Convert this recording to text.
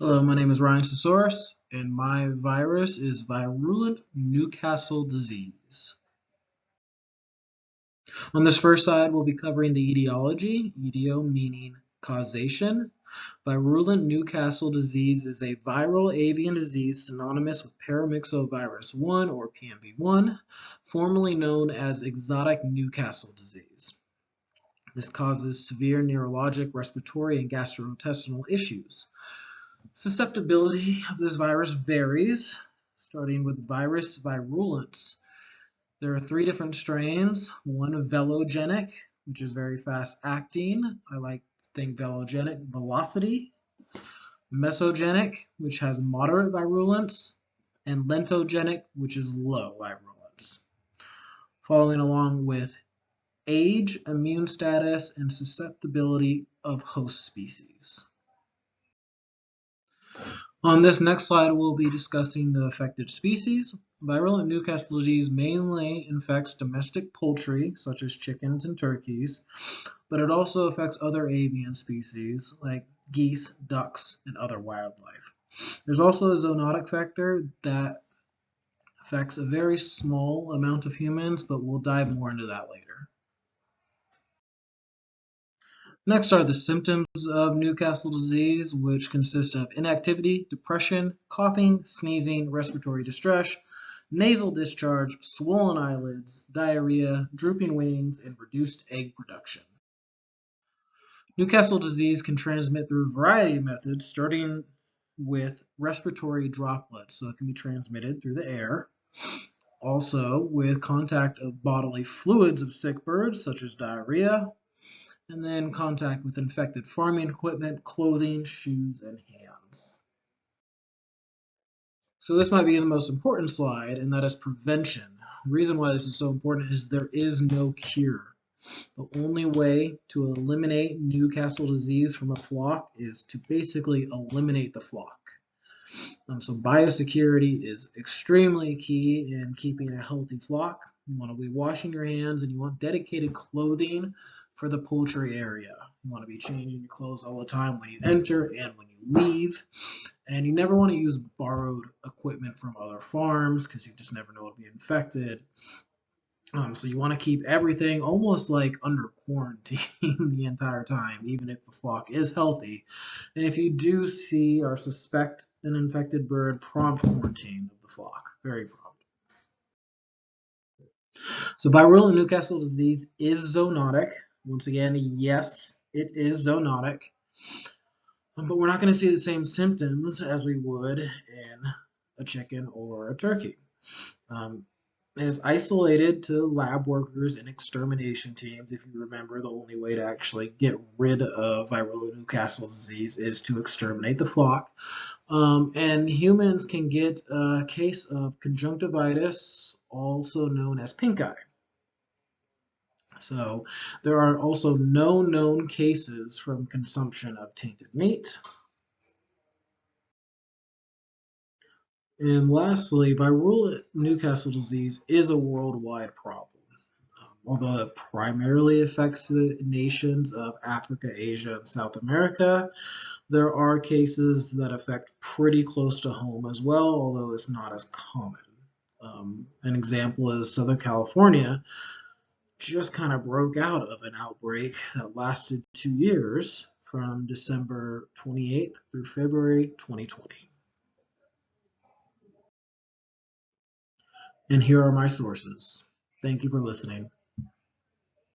Hello, my name is Ryan Sosaurus, and my virus is virulent Newcastle disease. On this first side, we'll be covering the etiology, etio meaning causation. Virulent Newcastle disease is a viral avian disease synonymous with paramyxovirus 1 or PMV1, formerly known as exotic Newcastle disease. This causes severe neurologic, respiratory, and gastrointestinal issues. Susceptibility of this virus varies, starting with virus virulence. There are 3 different strains. One velogenic, which is very fast acting. I like to think velogenic velocity. Mesogenic, which has moderate virulence. And lentogenic, which is low virulence. Following along with age, immune status, and susceptibility of host species. On this next slide, we'll be discussing the affected species. Virulent Newcastle disease mainly infects domestic poultry, such as chickens and turkeys, but it also affects other avian species like geese, ducks, and other wildlife. There's also a zoonotic factor that affects a very small amount of humans, but we'll dive more into that later. Next are the symptoms of Newcastle disease, which consist of inactivity, depression, coughing, sneezing, respiratory distress, nasal discharge, swollen eyelids, diarrhea, drooping wings, and reduced egg production. Newcastle disease can transmit through a variety of methods, starting with respiratory droplets, so it can be transmitted through the air. Also with contact of bodily fluids of sick birds, such as diarrhea, and then contact with infected farming equipment, clothing, shoes, and hands. So this might be the most important slide, and that is prevention. The reason why this is so important is there is no cure. The only way to eliminate Newcastle disease from a flock is to basically eliminate the flock. So biosecurity is extremely key in keeping a healthy flock. You want to be washing your hands, and you want dedicated clothing for the poultry area. You want to be changing your clothes all the time when you enter and when you leave. And you never want to use borrowed equipment from other farms because you just never know what will be infected. So you want to keep everything almost like under quarantine the entire time, even if the flock is healthy. And if you do see or suspect an infected bird, prompt quarantine of the flock, very prompt. So virulent Newcastle disease is zoonotic. Once again, yes, it is zoonotic. But we're not going to see the same symptoms as we would in a chicken or a turkey. It is isolated to lab workers and extermination teams. If you remember, the only way to actually get rid of virulent Newcastle disease is to exterminate the flock. And humans can get a case of conjunctivitis, also known as pink eye. So there are also no known cases from consumption of tainted meat. And lastly, virulent Newcastle disease is a worldwide problem. Although it primarily affects the nations of Africa, Asia, and South America, there are cases that affect pretty close to home as well, although it's not as common. An example is Southern California just kind of broke out of an outbreak that lasted 2 years from December 28th through February 2020. And here are my sources. Thank you for listening.